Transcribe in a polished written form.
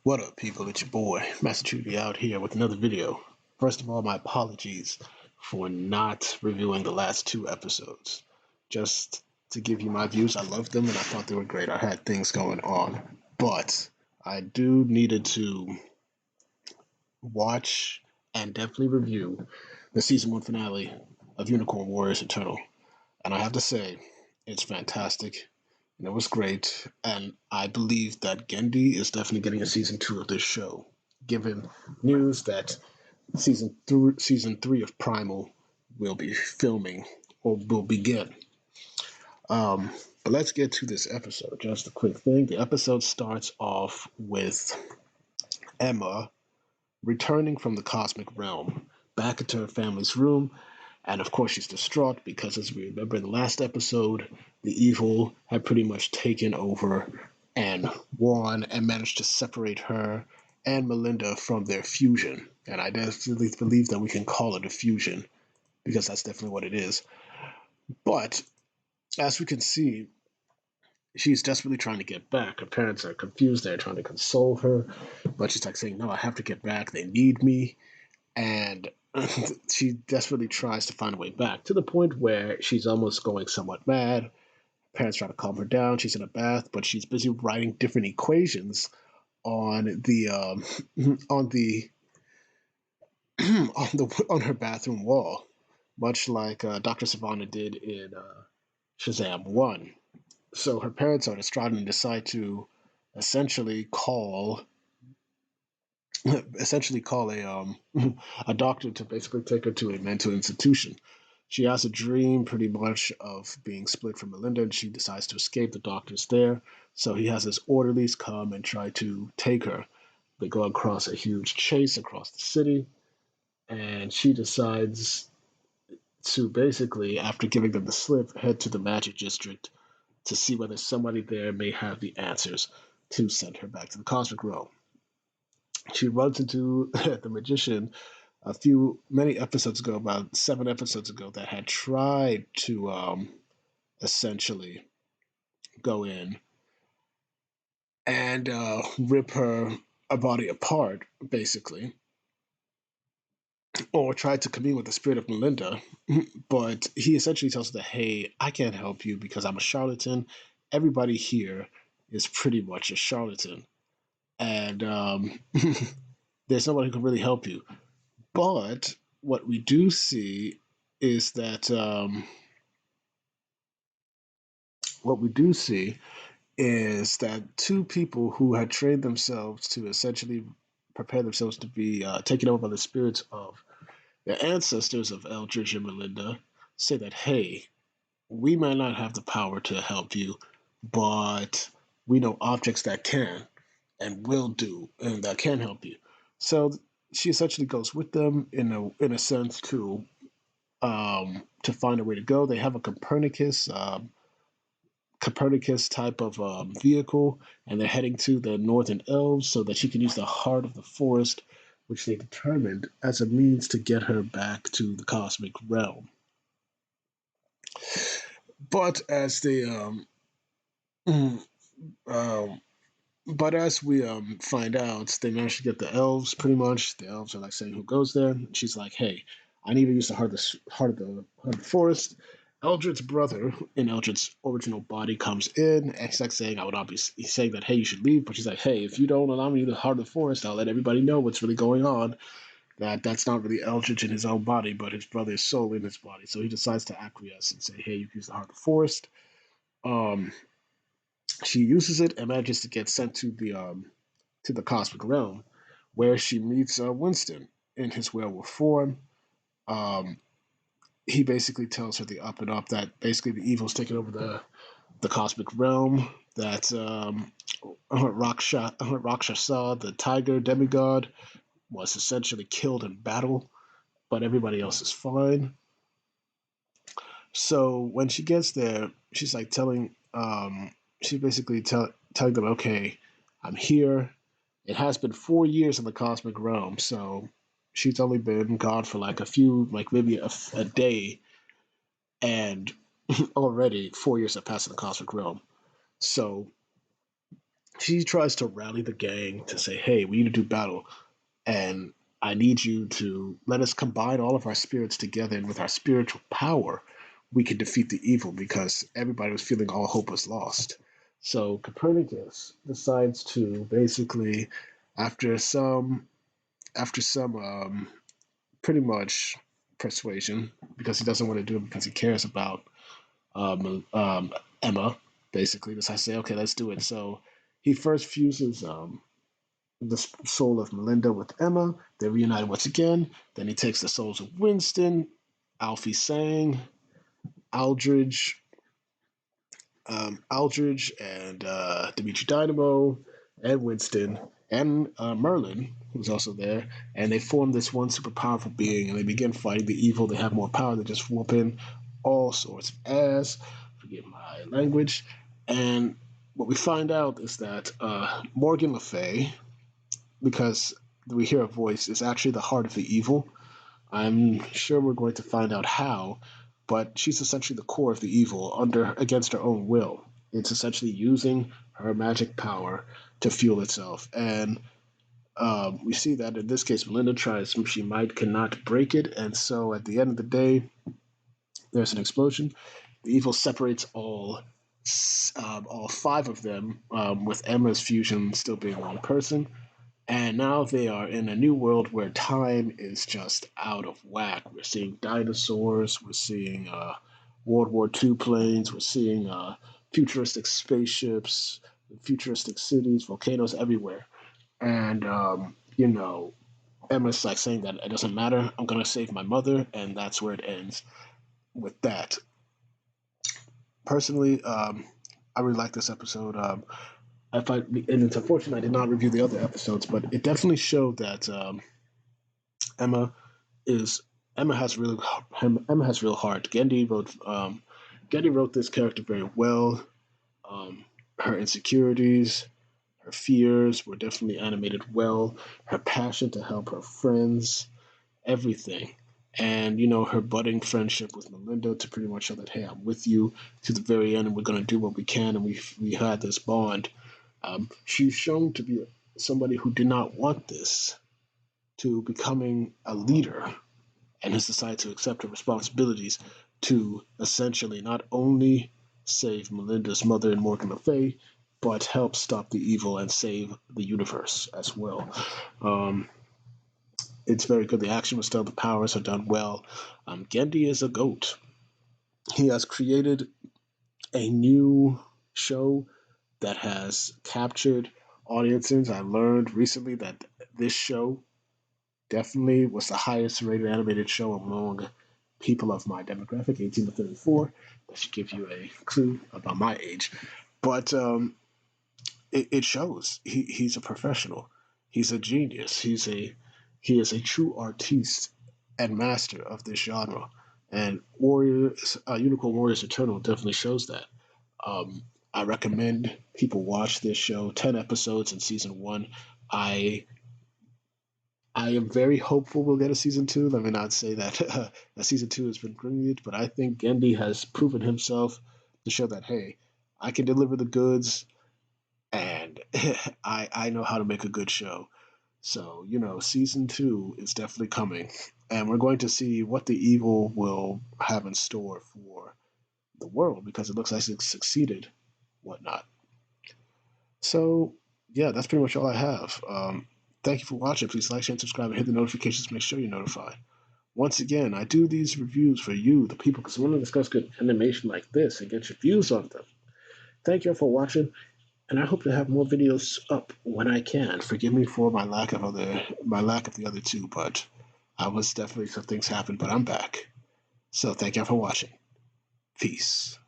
What up, people? It's your boy, Master Trudy, out here with another video. First of all, my apologies for not reviewing the last two episodes. Just to give you my views, I loved them and I thought they were great. I had things going on, but I do needed to watch and definitely review the season 1 finale of Unicorn Warriors Eternal. And I have to say, it's fantastic. And it was great, and I believe that Genndy is definitely getting a season 2 of this show, given news that season 3 of Primal will be filming or will begin. But let's get to this episode. Just a quick thing. The episode starts off with Emma returning from the cosmic realm back into her family's room. And of course, she's distraught because, as we remember in the last episode, the evil had pretty much taken over and won and managed to separate her and Melinda from their fusion. And I definitely believe that we can call it a fusion because that's definitely what it is. But as we can see, she's desperately trying to get back. Her parents are confused. They're trying to console her. But she's like saying, no, I have to get back. They need me. And she desperately tries to find a way back to the point where she's almost going somewhat mad. Parents try to calm her down. She's in a bath, but she's busy writing different equations on the on the on her bathroom wall, much like Dr. Savannah did in Shazam 1. So her parents are distraught and decide to essentially call a doctor to basically take her to a mental institution. She has a dream pretty much of being split from Melinda, and she decides to escape. The doctor's there, so he has his orderlies come and try to take her. They go across a huge chase across the city, and she decides to basically, after giving them the slip, head to the magic district to see whether somebody there may have the answers to send her back to the cosmic realm. She runs into the magician many episodes ago, about 7 episodes ago, that had tried to essentially go in and rip her body apart, basically, or tried to commune with the spirit of Melinda. But he essentially tells her that, hey, I can't help you because I'm a charlatan. Everybody here is pretty much a charlatan. And there's nobody who can really help you. But what we do see is that two people who had trained themselves to essentially prepare themselves to be taken over by the spirits of their ancestors of Eldridge and Melinda say that, hey, we might not have the power to help you, but we know objects that can and will do and that can help you. So she essentially goes with them in a sense to find a way to go. They have a Copernicus type of vehicle, and they're heading to the Northern Elves so that she can use the heart of the forest, which they determined as a means to get her back to the cosmic realm. But as they but as we find out, they managed to get the elves. Pretty much, the elves are like saying, "Who goes there?" And she's like, "Hey, I need to use the heart of the forest." Eldred's brother in Eldred's original body comes in, and he's like saying, "I would obviously saying that, hey, you should leave." But she's like, "Hey, if you don't allow me to the heart of the forest, I'll let everybody know what's really going on. That's not really Eldridge in his own body, but his brother's soul in his body." So he decides to acquiesce and say, "Hey, you can use the heart of the forest." Um, she uses it and manages to get sent to the cosmic realm, where she meets Winston in his werewolf form. Um, he basically tells her the up and up that basically the evil's taken over the cosmic realm. That Rakshasa, the tiger demigod, was essentially killed in battle, but everybody else is fine. So when she gets there, she's like she's basically telling them, okay, I'm here. It has been 4 years in the cosmic realm, so she's only been gone for like maybe a day, and already 4 years have passed in the cosmic realm. So she tries to rally the gang to say, hey, we need to do battle. And I need you to let us combine all of our spirits together. And with our spiritual power, we can defeat the evil because everybody was feeling all hope was lost. So Copernicus decides to basically, after some, after some pretty much persuasion, because he doesn't want to do it because he cares about Emma, basically, decides to say, okay, let's do it. So he first fuses the soul of Melinda with Emma. They reunite once again. Then he takes the souls of Winston, Alfie Sang, Aldridge, Aldridge, and Dimitri Dynamo, and Winston, and Merlin, who's also there. And they form this one super powerful being, and they begin fighting the evil. They have more power than just whooping all sorts of ass. Forgive my language. And what we find out is that Morgan Le Fay, because we hear a voice, is actually the heart of the evil. I'm sure we're going to find out how, but she's essentially the core of the evil under against her own will. It's essentially using her magic power to fuel itself, and we see that in this case, Melinda tries; she might cannot break it, and so at the end of the day, there's an explosion. The evil separates all five of them, with Emma's fusion still being one person. And now they are in a new world where time is just out of whack. We're seeing dinosaurs, we're seeing World War II planes, we're seeing futuristic spaceships, futuristic cities, volcanoes everywhere. And, Emma's like saying that it doesn't matter, I'm going to save my mother, and that's where it ends with that. Personally, I really like this episode. And it's unfortunate I did not review the other episodes, but it definitely showed that Emma is Emma has real Emma has real heart. Genndy wrote this character very well. Her insecurities, her fears were definitely animated well. Her passion to help her friends, everything. And her budding friendship with Melinda to pretty much show that, hey, I'm with you to the very end, and we're gonna do what we can, and we had this bond. She's shown to be somebody who did not want this, to becoming a leader, and has decided to accept her responsibilities to essentially not only save Melinda's mother and Morgan Le Fay, but help stop the evil and save the universe as well. Um, it's very good. The action was done, the powers are done well. Genndy is a goat. He has created a new show that has captured audiences. I learned recently that this show definitely was the highest rated animated show among people of my demographic, 18 to 34. That should give you a clue about my age. But it shows he's a professional. He's a genius. He is a true artiste and master of this genre. And Unicorn Warriors Eternal definitely shows that. Um, I recommend people watch this show. 10 episodes in season one. I I am very hopeful we'll get a season two. Let me not say that a season two has been greenlit, but I think Genndy has proven himself to show that, hey, I can deliver the goods, and I know how to make a good show. So season two is definitely coming, and we're going to see what the evil will have in store for the world because it looks like it's succeeded, whatnot. So yeah, that's pretty much all I have. Thank you for watching. Please like, share, and subscribe, and hit the notifications. Make sure you're notified. Once again, I do these reviews for you, the people, because I want to discuss good animation like this and get your views on them. Thank you all for watching, and I hope to have more videos up when I can. Forgive me for my lack of the other two, but I was definitely some things happened, but I'm back. So thank you all for watching. Peace.